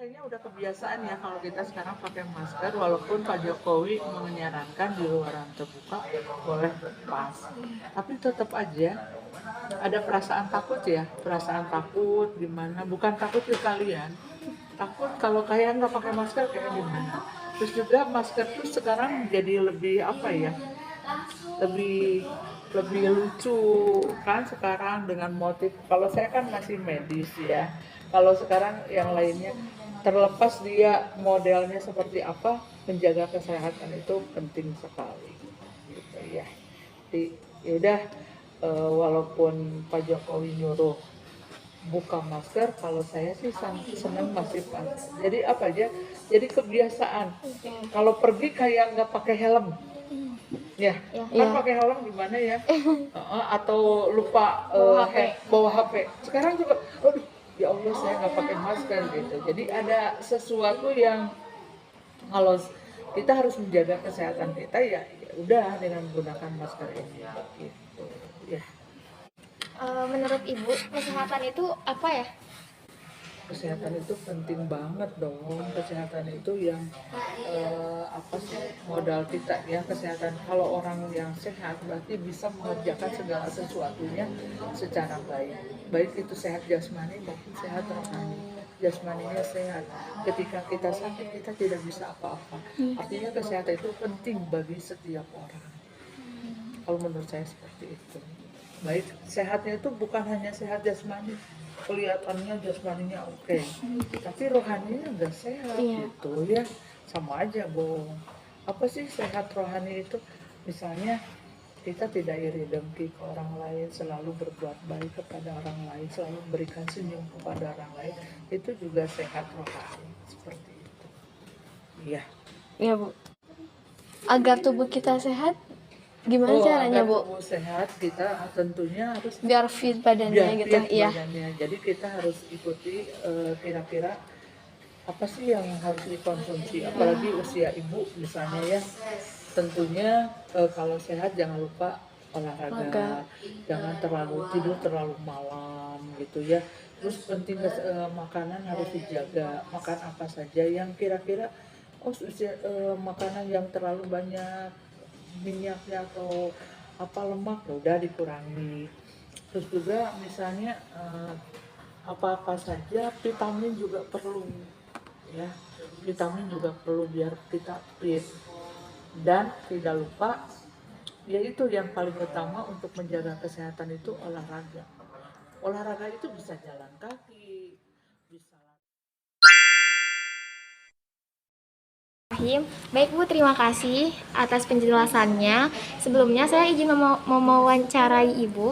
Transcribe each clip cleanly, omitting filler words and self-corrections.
Kayaknya udah kebiasaan ya kalau kita sekarang pakai masker, walaupun Pak Jokowi menyarankan di luaran terbuka boleh lepas, tapi tetap aja ada perasaan takut ya, perasaan takut gimana, bukan takut ke kalian, takut kalau kayak nggak pakai masker kayak gimana. Terus juga masker tuh sekarang jadi lebih apa ya, lebih lebih lucu kan sekarang dengan motif. Kalau saya kan masih medis ya, kalau sekarang yang lainnya terlepas dia modelnya seperti apa, menjaga kesehatan itu penting sekali gitu ya. Jadi yaudah, walaupun Pak Jokowi nyuruh buka masker, kalau saya sih senang masih pakai. Jadi apa aja, jadi kebiasaan. Kalau pergi kayak nggak pakai helm, ya, kan Ya. pakai helm gimana ya? Atau lupa bawa HP. Sekarang juga, aduh, ya Allah saya nggak pakai masker gitu. Jadi ada sesuatu yang kalau kita harus menjaga kesehatan kita ya, ya udah dengan menggunakan masker ini gitu. Ya, Menurut Ibu, kesehatan itu apa ya? kesehatan itu penting banget dong. Kesehatan itu yang apa sih, modal kita ya, kesehatan. Kalau orang yang sehat berarti bisa mengerjakan segala sesuatunya secara baik, baik itu sehat jasmani maupun sehat rohani. Jasmaninya sehat, ketika kita sakit kita tidak bisa apa-apa. Artinya kesehatan itu penting bagi setiap orang, kalau menurut saya seperti itu. Baik, sehatnya itu bukan hanya sehat jasmani, kelihatannya jasmaninya oke, tapi rohaninya nggak sehat gitu ya, sama aja bohong. Apa sih sehat rohani itu? Misalnya kita tidak iri dengki ke orang lain, selalu berbuat baik kepada orang lain, selalu memberikan senyum kepada orang lain, itu juga sehat rohani, seperti itu. Iya. Ya Bu. Agar tubuh kita sehat, gimana caranya agar Bu? tubuh sehat kita tentunya harus Biar fit badannya biar gitu. fit Iya. badannya. Jadi kita harus ikuti kira-kira apa sih yang harus dikonsumsi, apalagi usia ibu misalnya ya. Tentunya kalau sehat jangan lupa olahraga, jangan tidur terlalu malam gitu ya. Terus penting makanan harus dijaga, makan apa saja yang kira-kira makanan yang terlalu banyak minyaknya atau apa lemak ya udah dikurangi. Terus juga misalnya apa-apa saja vitamin juga perlu ya, vitamin juga perlu biar kita fit. Dan tidak lupa, yaitu yang paling utama untuk menjaga kesehatan itu olahraga. Olahraga itu bisa jalan kaki, bisa. Baik Bu, terima kasih atas penjelasannya. Sebelumnya saya izin mewawancarai Ibu.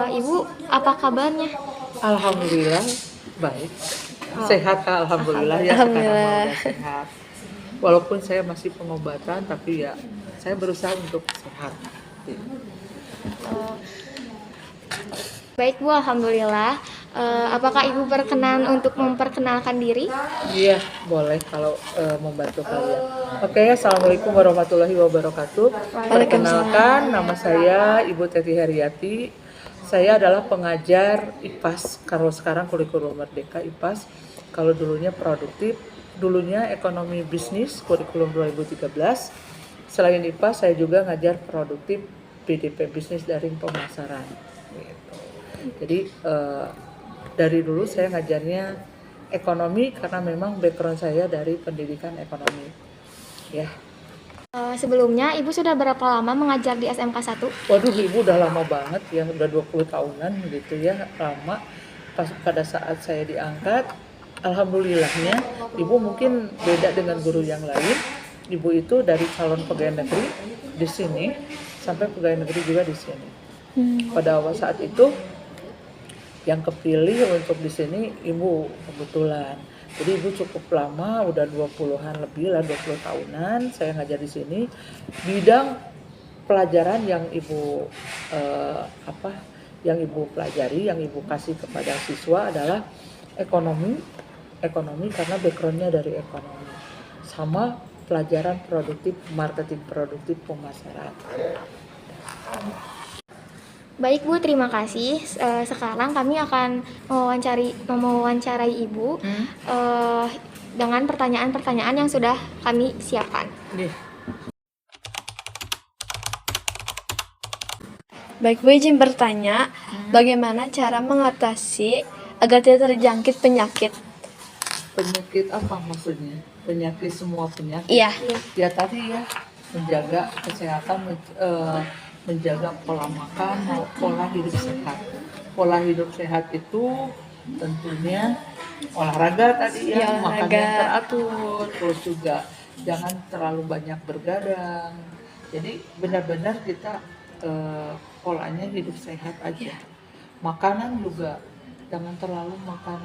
Ibu, apa kabarnya? Alhamdulillah baik, sehat alhamdulillah ya, sekarang Alhamdulillah. udah sehat. Walaupun saya masih pengobatan, tapi ya saya berusaha untuk sehat. Baik Bu, alhamdulillah. Apakah Ibu berkenan untuk memperkenalkan diri? Iya, boleh kalau membantu kalian. Oke, assalamualaikum warahmatullahi wabarakatuh. Perkenalkan, nama saya Ibu Teti Heriati. Saya adalah pengajar IPAS. Kalau sekarang kurikulum Merdeka IPAS. Kalau dulunya produktif, dulunya ekonomi bisnis kurikulum 2013. Selain IPAS, saya juga ngajar produktif BDP bisnis daring pemasaran. Gitu. Jadi dari dulu saya ngajarnya ekonomi karena memang background saya dari pendidikan ekonomi. Ya. Sebelumnya Ibu sudah berapa lama mengajar di SMK 1? Waduh, Ibu udah lama banget ya, udah 20 tahunan gitu ya, lama. Pas pada saat saya diangkat, alhamdulillahnya Ibu mungkin beda dengan guru yang lain. Ibu itu dari calon pegawai negeri di sini sampai pegawai negeri juga di sini. Pada awal saat itu yang kepilih untuk di sini Ibu kebetulan. Jadi Ibu cukup lama, udah 20-an lebih lah, 20 tahunan saya ngajar di sini. Bidang pelajaran yang Ibu yang Ibu pelajari, yang Ibu kasih kepada siswa adalah ekonomi karena backgroundnya dari ekonomi, sama pelajaran produktif, marketing produktif pemasaran. Baik Bu, terima kasih. Sekarang kami akan mewawancarai Ibu dengan pertanyaan-pertanyaan yang sudah kami siapkan. Baik, Bu izin bertanya, bagaimana cara mengatasi agar tidak terjangkit penyakit? Penyakit apa maksudnya? Penyakit, semua penyakit? Iya. Ya tadi ya, menjaga kesehatan, menjaga pola makan, pola hidup sehat. Pola hidup sehat itu tentunya olahraga tadi ya, Ya, makan olahraga. yang teratur, terus juga jangan terlalu banyak bergadang. Jadi benar-benar kita polanya hidup sehat aja. Makanan juga jangan terlalu makan.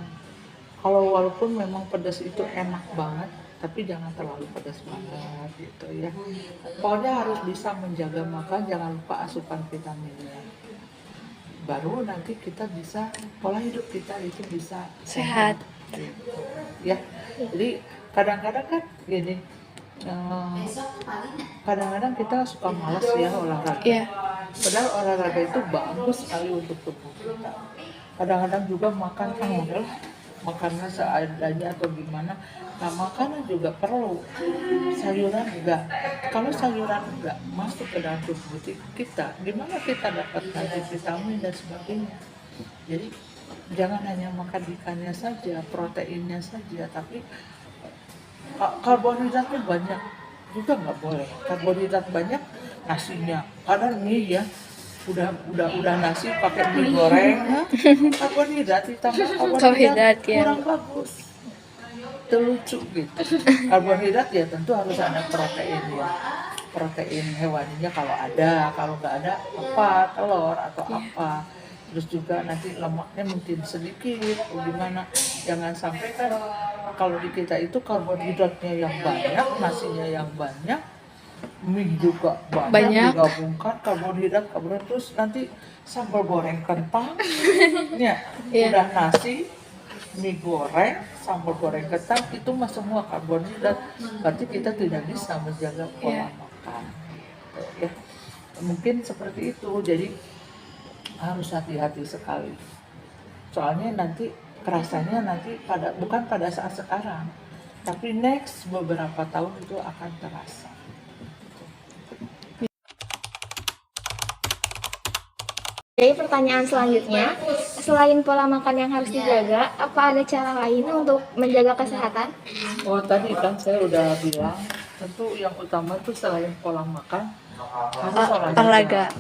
Kalau walaupun memang pedas itu enak banget, tapi jangan terlalu pedas banget gitu ya. Pokoknya harus bisa menjaga makan, jangan lupa asupan vitaminnya. Baru nanti kita bisa, pola hidup kita itu bisa Sehat. gitu. Ya, jadi kadang-kadang kan gini, kadang-kadang kita suka malas ya olahraga. Iya. Padahal olahraga itu bagus sekali untuk tubuh kita. Kadang-kadang juga makan makannya seadanya atau gimana. Nah, makanan juga perlu, sayuran juga. Kalau sayuran enggak masuk ke dalam tubuh kita, gimana kita dapat nanti vitamin dan sebagainya. Jadi jangan hanya makan ikannya saja, proteinnya saja, tapi karbohidratnya banyak juga nggak boleh. Karbohidrat banyak, nasinya kadang mie ya, udah nasi pakai mie goreng, karbohidrat ditambah Karbohidrat, ya. kurang bagus, terlucu gitu. Karbohidrat ya tentu harus ada protein ya, protein hewaninya kalau ada, kalau nggak ada apa, telur atau apa. Terus juga nanti lemaknya mungkin sedikit atau gimana, jangan sampai kan kalau di kita itu karbohidratnya yang banyak, nasinya yang banyak, mie juga banyak. Digabungkan karbohidrat terus nanti sambal goreng kentang ya, udah nasi, mie goreng, sambal goreng kentang, itu mah semua karbohidrat. Berarti kita tidak bisa menjaga pola makan ya. Mungkin seperti itu, jadi harus hati-hati sekali, soalnya nanti kerasanya nanti bukan pada saat sekarang, tapi next beberapa tahun itu akan terasa. Jadi pertanyaan selanjutnya, selain pola makan yang harus dijaga, apa ada cara lain untuk menjaga kesehatan? Oh, tadi kan saya udah bilang, tentu yang utama tuh selain pola makan harus olahraga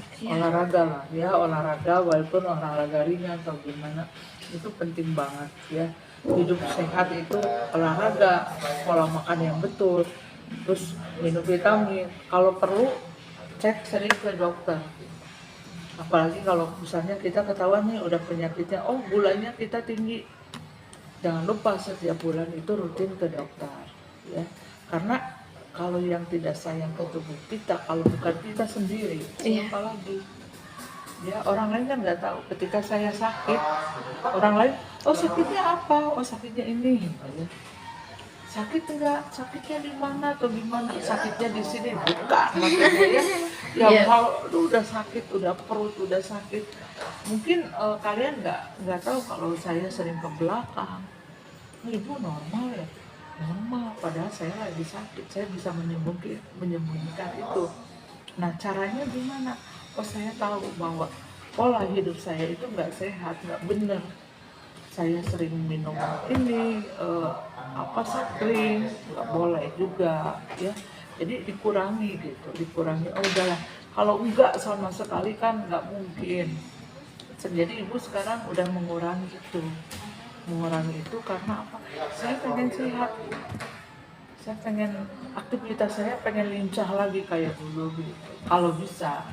lah ya, olahraga walaupun olahraga ringan atau gimana, itu penting banget ya. Hidup sehat itu olahraga, pola makan yang betul, terus minum vitamin, kalau perlu cek sering ke dokter. Apalagi kalau misalnya kita ketahuan nih udah penyakitnya, oh gulanya kita tinggi, jangan lupa setiap bulan itu rutin ke dokter ya. Karena kalau yang tidak sayang ke tubuh kita, kalau bukan kita sendiri, siapa lagi ya? Orang lain kan nggak tahu. Ketika saya sakit, orang lain, oh sakitnya apa, oh sakitnya ini ya. Sakit enggak, sakitnya di mana atau gimana, sakitnya di sini, bukan maksudnya ya. Kalau udah sakit, udah perut udah sakit, mungkin kalian nggak tahu kalau saya sering ke belakang, ibu normal ya, normal, padahal saya lagi sakit, saya bisa menyembunyikan itu. Nah, caranya gimana? Oh, saya tahu bahwa pola hidup saya itu nggak sehat, nggak benar. saya sering minum ini apa sih krim, nggak boleh juga ya. Jadi dikurangi gitu, dikurangi. Oh udahlah, kalau enggak sama sekali kan nggak mungkin. Jadi ibu sekarang udah mengurangi itu, mengurangi itu karena apa? Saya pengen sehat, saya pengen aktivitas saya pengen lincah lagi kayak dulu gitu. Kalau bisa,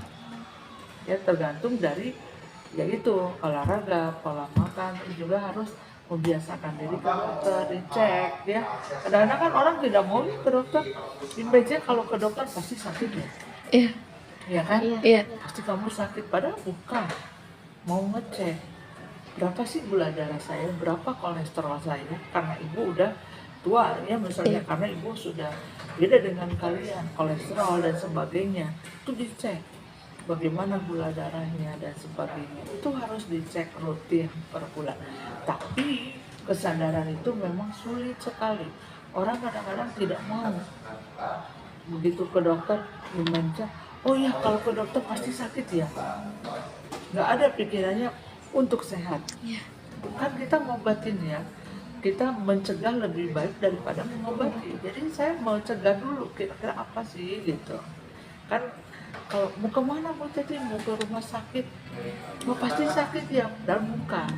ya tergantung dari ya itu olahraga, pola makan, terus juga harus membiasakan diri ke dokter, dicek ya. Kadang-kadang kan orang tidak mau nih ke dokter, image kalau ke dokter pasti sakit ya, Iya. ya kan? Iya. Iya. Pasti kamu sakit, padahal bukan. Mau ngecek berapa sih gula darah saya, berapa kolesterol saya, karena ibu udah tua ya misalnya, Iya. karena ibu sudah beda dengan kalian, kolesterol dan sebagainya, itu dicek bagaimana gula darahnya dan sebagainya, itu harus dicek rutin per bulan. Tapi kesadaran itu memang sulit sekali, orang kadang-kadang tidak mau begitu ke dokter dimenca, oh ya kalau ke dokter pasti sakit ya, nggak ada pikirannya untuk sehat. Iya. Kan kita ngobatin ya, kita mencegah lebih baik daripada mengobati. Jadi saya mau cegah dulu, kira-kira apa sih gitu kan. Kalau mau kemana Bu Teti, mau ke rumah sakit, mau pasti sakit ya, dan bukan.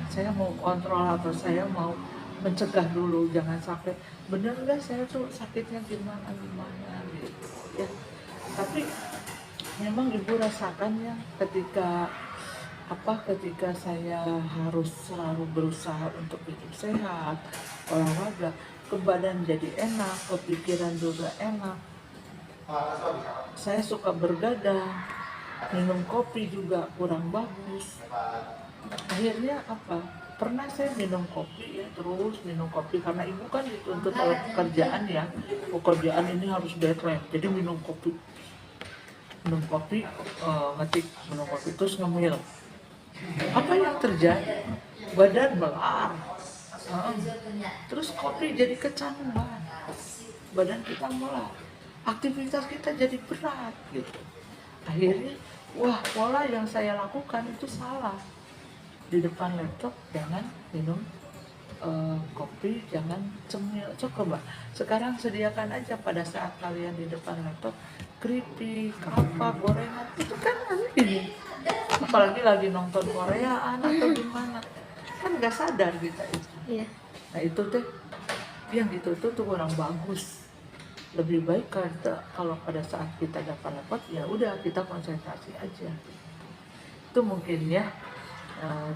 Saya mau kontrol atau saya mau mencegah dulu, jangan sampai bener nggak saya tuh sakitnya gimana gitu ya. Tapi memang ibu rasakan ya ketika ketika saya harus selalu berusaha untuk hidup sehat, olahraga, ke badan jadi enak, kepikiran juga enak. Saya suka bergadang, minum kopi juga kurang bagus. Akhirnya apa? Pernah saya minum kopi ya, terus minum kopi karena ibu kan dituntut oleh pekerjaan ya. Pekerjaan ini harus deadline, jadi minum kopi, ngetik, minum kopi terus ngemil. Apa yang terjadi? Badan melar. Terus kopi jadi kecanduan, badan kita melar, aktivitas kita jadi berat gitu. Akhirnya, wah, pola yang saya lakukan itu salah. Di depan laptop jangan minum kopi, jangan cemil. Coba sekarang sediakan aja pada saat kalian di depan laptop keripik, apa, gorengan, itu kan ini. Apalagi lagi nonton Koreaan atau gimana, kan nggak sadar kita itu. Iya. Nah itu teh yang ditutup tuh kurang bagus. Lebih baik kalau pada saat kita dapat ya udah kita konsentrasi aja. Itu mungkin ya,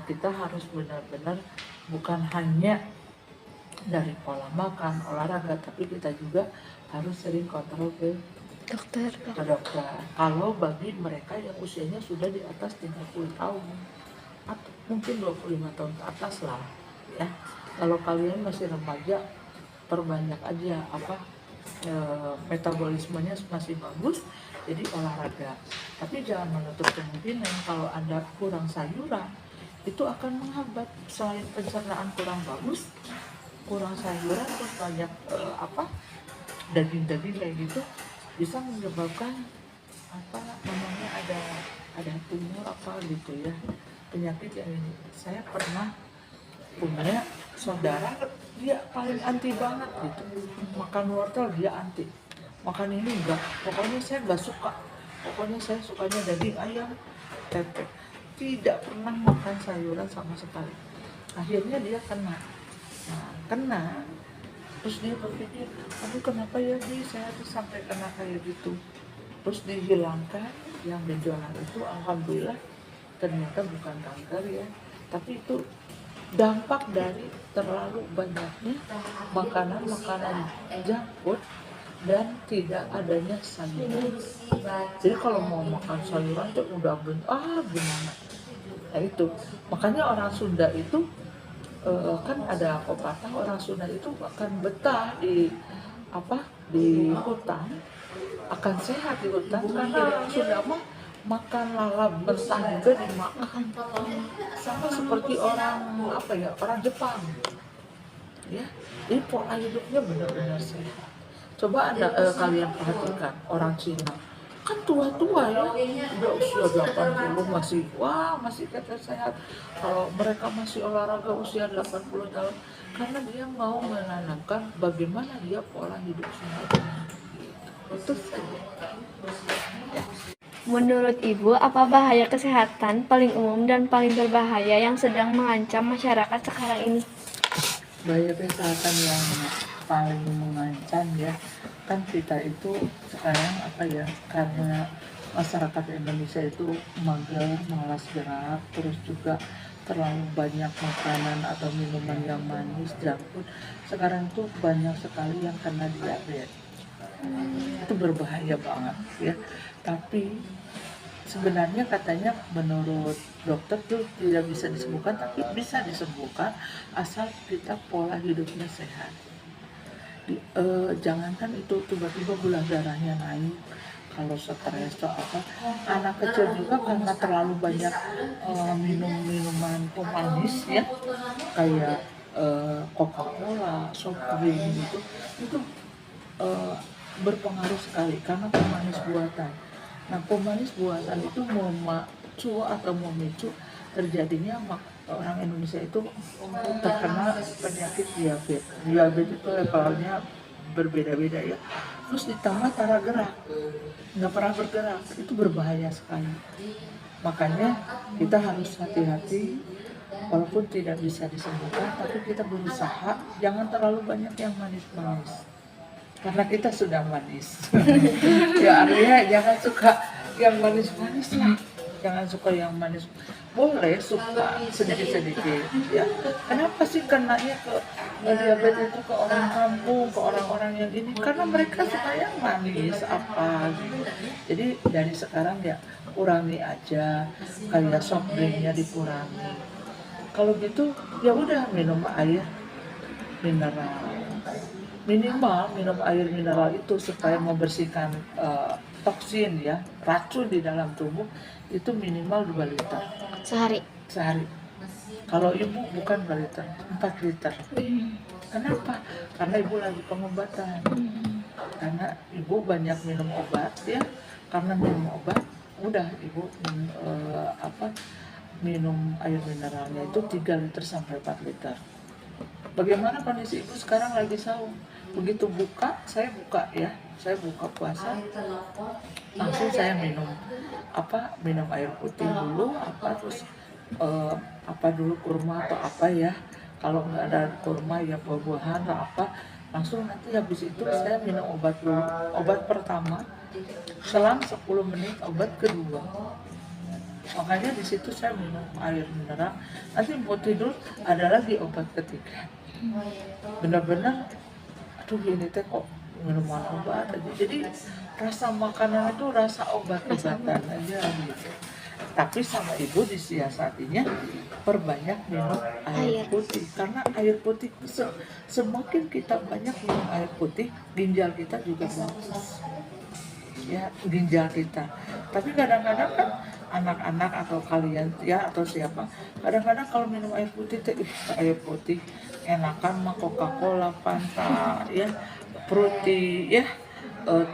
kita harus benar-benar bukan hanya dari pola makan, olahraga, tapi kita juga harus sering kontrol ke Dokter. dokter. Kalau bagi mereka yang usianya sudah di atas 30 tahun atau mungkin 25 tahun ke atas lah ya. Kalau kalian masih remaja, perbanyak aja metabolismenya masih bagus, jadi olahraga. Tapi jangan menutup kemungkinan kalau Anda kurang sayuran, itu akan menghambat. Selain pencernaan kurang bagus, kurang sayuran, terus banyak daging-daging kayak gitu, bisa menyebabkan ada tumor gitu ya, penyakit yang ini. Saya pernah punya saudara, dia paling anti banget gitu, makan wortel dia anti, makan ini enggak, pokoknya saya nggak suka, pokoknya saya sukanya daging ayam, tempe, tidak pernah makan sayuran sama sekali. Akhirnya dia kena, terus dia berpikir, aduh kenapa ya saya tuh sampai kena kayak gitu. Terus dihilangkan yang gejala itu, alhamdulillah ternyata bukan kanker ya, tapi itu dampak dari terlalu banyaknya makanan junk food dan tidak adanya sayuran. Jadi kalau mau makan sayuran tuh udah gimana. Nah itu makanya orang Sunda itu kan ada pepatah, orang Sunda itu akan betah di hutan, akan sehat di hutan, karena orang Sunda mah makan lalap mentah juga dimakan, sama seperti orang Jepang ya. Jadi pola hidupnya benar-benar sehat. Coba kalian perhatikan orang Cina, kan tua-tua ya, udah usia 80 masih, wah masih kata sehat. Kalau mereka masih olahraga usia 80 tahun, karena dia mau menanamkan bagaimana dia pola hidup sehat. Itu saja. Menurut Ibu, apa bahaya kesehatan paling umum dan paling berbahaya yang sedang mengancam masyarakat sekarang ini? Bahaya kesehatan yang paling mengancam ya, kan kita itu sekarang apa ya, karena masyarakat Indonesia itu mager, malas gerak, terus juga terlalu banyak makanan atau minuman yang manis, junk food. Sekarang tuh banyak sekali yang kena diabetes. Itu berbahaya banget ya. Tapi sebenarnya katanya menurut dokter tuh tidak bisa disembuhkan, tapi bisa disembuhkan asal kita pola hidupnya sehat. Jangankan itu tiba-tiba gula darahnya naik, kalau stres atau apa, anak kecil juga karena terlalu banyak minum minuman pemanis ya, kayak Coca-Cola, soft drink gitu, itu eh, berpengaruh sekali karena pemanis buatan. Nah, pemanis buatan itu memacu atau memicu terjadinya orang Indonesia itu terkena penyakit diabetes. Diabetes itu levelnya berbeda-beda ya. Terus ditambah cara gerak, nggak pernah bergerak, itu berbahaya sekali. Makanya kita harus hati-hati, walaupun tidak bisa disembuhkan, tapi kita berusaha jangan terlalu banyak yang manis-manis. Karena kita sudah manis. Ya artinya jangan suka yang manis-manis lah. Jangan suka yang manis. Boleh suka sedikit-sedikit ya. Kenapa sih kenanya ke diabetes itu ke orang kampung, ke orang-orang yang ini? Karena mereka suka yang manis apa gitu. Jadi dari sekarang ya kurangi aja, kayak soft drinknya dikurangi. Kalau gitu ya udah minum air mineral, minimal minum air mineral itu supaya membersihkan toksin ya, racun di dalam tubuh, itu minimal 2 liter Sehari. sehari. Kalau ibu bukan 2 liter, 4 liter. Kenapa? Karena ibu lagi pengobatan. Karena ibu banyak minum obat ya, karena minum obat udah ibu minum air mineralnya itu 3 liter sampai 4 liter. Bagaimana kondisi ibu sekarang lagi sahur? Begitu buka, saya buka ya, saya buka puasa, langsung saya minum air putih dulu, terus dulu kurma atau apa ya. Kalau nggak ada kurma ya buah-buahan atau apa, langsung nanti habis itu saya minum obat dulu. Obat pertama, selang 10 menit obat kedua. Makanya di situ saya minum air mineral. Nanti mau tidur ada lagi obat ketiga. Benar-benar, aduh ini teh kok minuman obat aja. Jadi rasa makanan itu rasa obat-obatan aja gitu. Tapi sama ibu disiasatinya perbanyak minum air putih. Karena air putih semakin kita banyak minum air putih, ginjal kita juga bagus. Ya, ginjal kita. Tapi kadang-kadang kan anak-anak atau kalian ya atau siapa, kadang-kadang kalau minum air putih air putih enakan mah Coca-Cola, Fanta ya, fruity ya,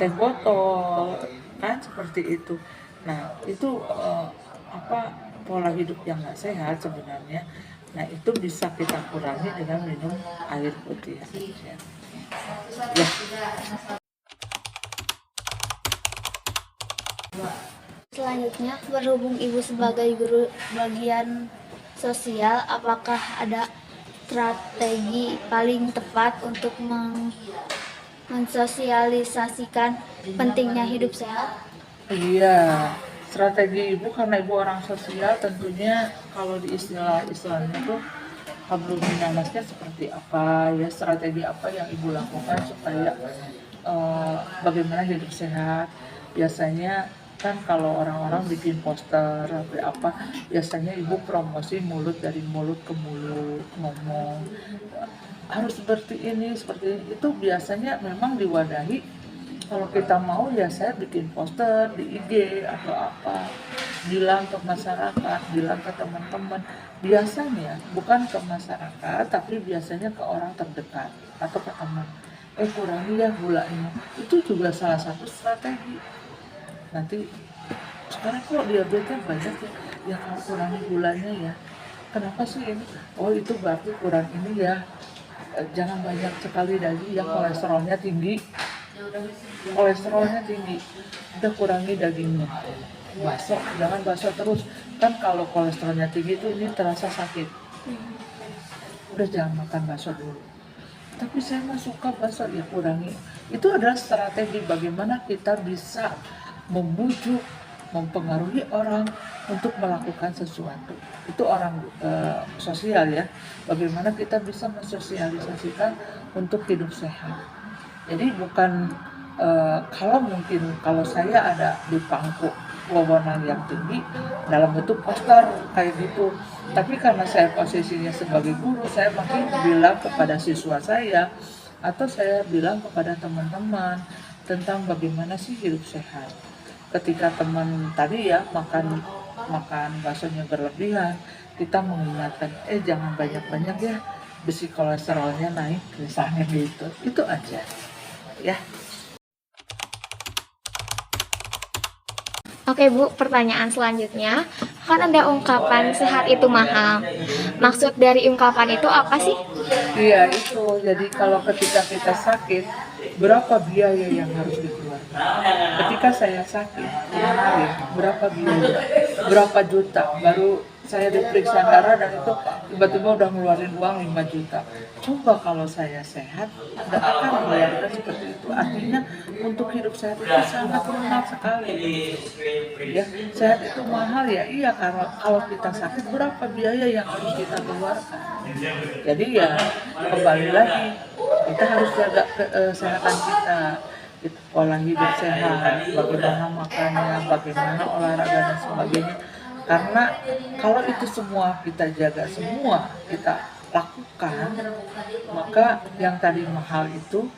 teh botol kan seperti itu. Nah itu pola hidup yang nggak sehat sebenarnya. Nah itu bisa kita kurangi dengan minum air putih ya. Selanjutnya, berhubung Ibu sebagai guru bagian sosial, apakah ada strategi paling tepat untuk mensosialisasikan pentingnya hidup sehat? Iya, strategi ibu karena ibu orang sosial tentunya kalau di istilah Islamnya tuh hablum minannasnya seperti apa ya, strategi apa yang ibu lakukan supaya bagaimana hidup sehat. Biasanya kan kalau orang-orang bikin poster apa, biasanya ibu promosi mulut, dari mulut ke mulut ngomong harus seperti ini itu biasanya memang diwadahi. Kalau kita mau ya saya bikin poster di IG atau apa, bilang ke masyarakat, bilang ke teman-teman, biasanya bukan ke masyarakat tapi biasanya ke orang terdekat atau ke teman, kurangi ya gulanya, itu juga salah satu strategi. nanti sekarang kok diabetesnya banyak ya, ya kalau kurangi gulanya ya. Kenapa sih ini? Oh itu berarti kurang ini ya. Jangan banyak sekali daging yang kolesterolnya tinggi. Kolesterolnya tinggi, udah kurangi dagingnya. Bakso, jangan bakso terus. Kan kalau kolesterolnya tinggi itu ini terasa sakit. Udah jangan makan bakso dulu. Tapi saya mah suka bakso, ya kurangi. Itu adalah strategi bagaimana kita bisa membujuk, mempengaruhi orang untuk melakukan sesuatu. Itu orang sosial ya. Bagaimana kita bisa mensosialisasikan untuk hidup sehat. Jadi bukan kalau saya ada di pangku wewenang yang tinggi dalam bentuk poster kayak gitu. Tapi karena saya posisinya sebagai guru, saya makin bilang kepada siswa saya atau saya bilang kepada teman-teman tentang bagaimana sih hidup sehat. Ketika teman tadi ya makan baksonya berlebihan, kita mengingatkan jangan banyak-banyak ya, besi kolesterolnya naik misalnya gitu. Itu aja ya. Oke Bu, pertanyaan selanjutnya, kan ada ungkapan sehat itu mahal. Maksud dari ungkapan itu apa sih? Iya itu, jadi kalau ketika kita sakit, berapa biaya yang harus dikeluarkan? Ketika saya sakit, kemarin, berapa biaya? Berapa juta? Baru saya diperiksa darah dan itu tiba-tiba udah ngeluarin uang 5 juta. Coba kalau saya sehat, nggak akan mengeluarkan seperti itu. Artinya untuk hidup sehat itu sangat mahal sekali. Ya, sehat itu mahal ya. Iya, karena kalau kita sakit berapa biaya yang harus kita keluarkan. Jadi ya kembali lagi kita harus jaga kesehatan kita. Pola hidup sehat, bagaimana makannya, bagaimana olahraga dan sebagainya. Karena kalau itu semua kita jaga, semua kita lakukan, maka yang tadi mahal itu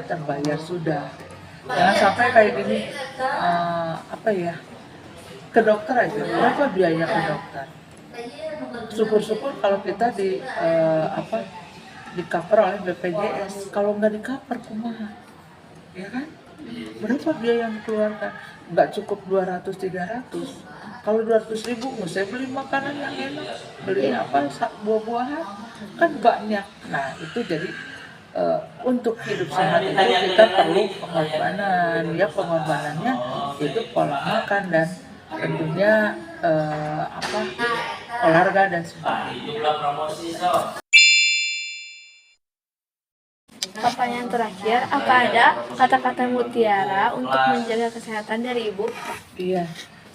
terbayar sudah. Jangan sampai kayak gini, ke dokter aja, berapa biaya ke dokter? Syukur-syukur kalau kita di cover oleh BPJS, kalau nggak di cover kumaha, ya kan? Berapa biaya yang dikeluarkan? Nggak cukup 200-300. Kalau 200.000 saya beli makanan yang enak, beli buah-buahan, kan banyak. Nah itu jadi untuk hidup sehat itu kita perlu pengorbanan. Ya pengorbanannya itu pola makan dan tentunya olahraga dan sebagainya. Pertanyaan terakhir, apa ada kata-kata mutiara untuk menjaga kesehatan dari Ibu? Iya,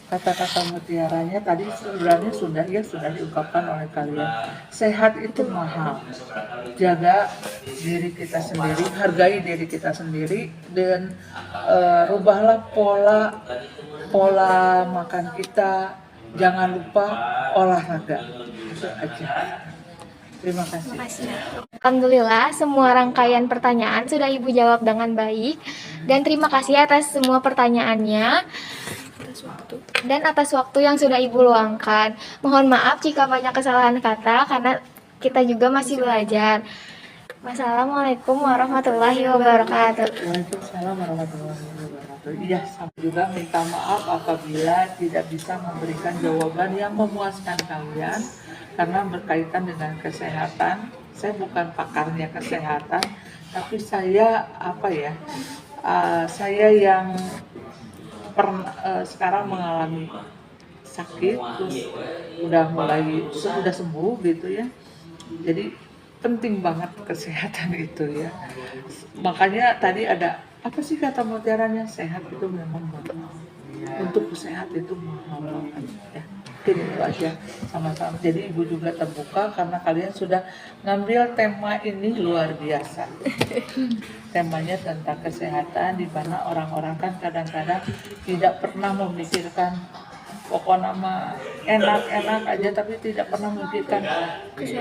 kata-kata mutiaranya tadi sebenarnya sudah diungkapkan oleh kalian. Sehat itu mahal. Jaga diri kita sendiri, hargai diri kita sendiri, dan rubahlah pola makan kita. Jangan lupa olahraga. Itu aja. Terima kasih. Alhamdulillah, semua rangkaian pertanyaan sudah Ibu jawab dengan baik. Dan terima kasih atas semua pertanyaannya dan atas waktu yang sudah Ibu luangkan. Mohon maaf jika banyak kesalahan kata karena kita juga masih belajar. Wassalamualaikum warahmatullahi wabarakatuh. Waalaikumsalam warahmatullahi wabarakatuh. Iya, saya juga minta maaf apabila tidak bisa memberikan jawaban yang memuaskan kalian karena berkaitan dengan kesehatan. Saya bukan pakarnya kesehatan, tapi saya saya yang sekarang mengalami sakit, terus sudah sembuh gitu ya. Jadi penting banget kesehatan itu ya. Makanya tadi ada apa sih kata mutiaranya, sehat itu memang mahal. Untuk sehat itu mahal banget ya. Mungkin itu aja sama-sama. Jadi Ibu juga terbuka karena kalian sudah ngambil tema ini luar biasa. Temanya tentang kesehatan, di mana orang-orang kan kadang-kadang tidak pernah memikirkan pokoknya mah enak-enak aja tapi tidak pernah memikirkan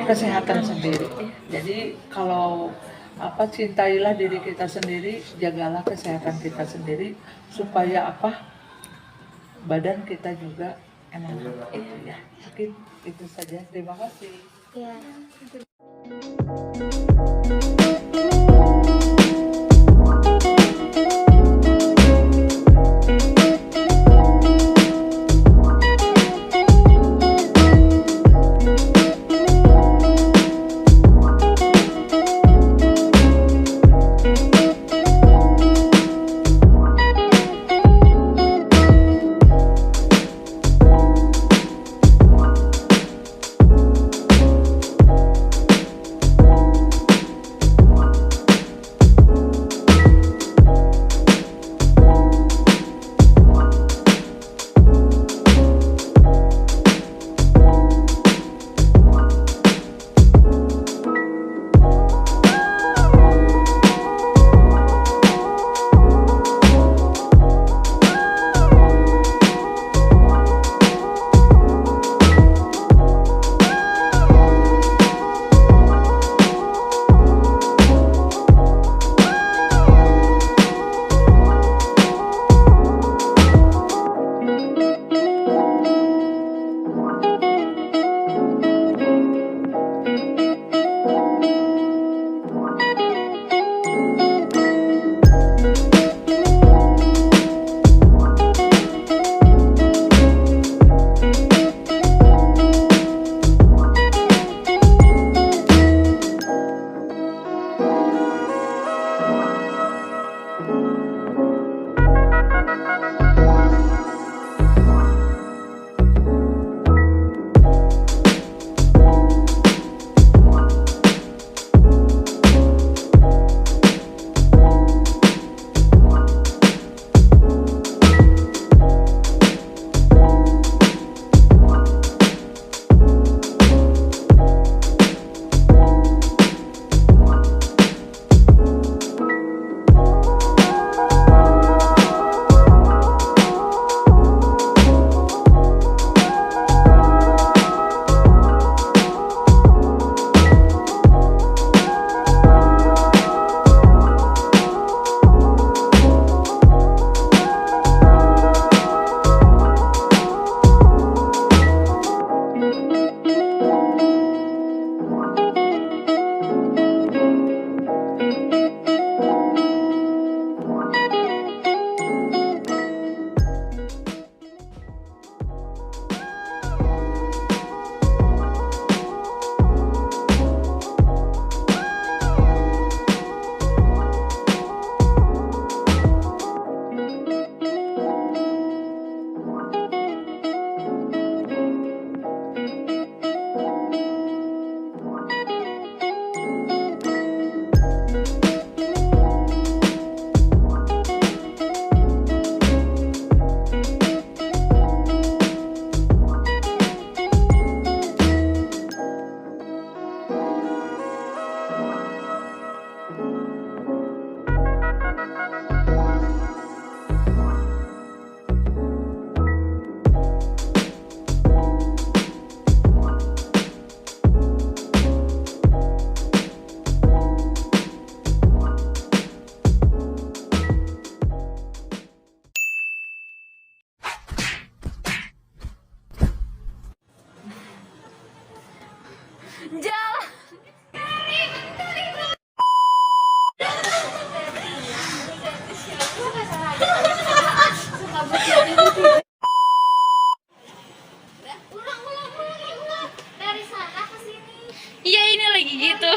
kesehatan sendiri. Jadi kalau cintailah diri kita sendiri, jagalah kesehatan kita sendiri supaya badan kita juga enak. Ya, mungkin itu saja. Terima kasih. Ya. lagi gitu.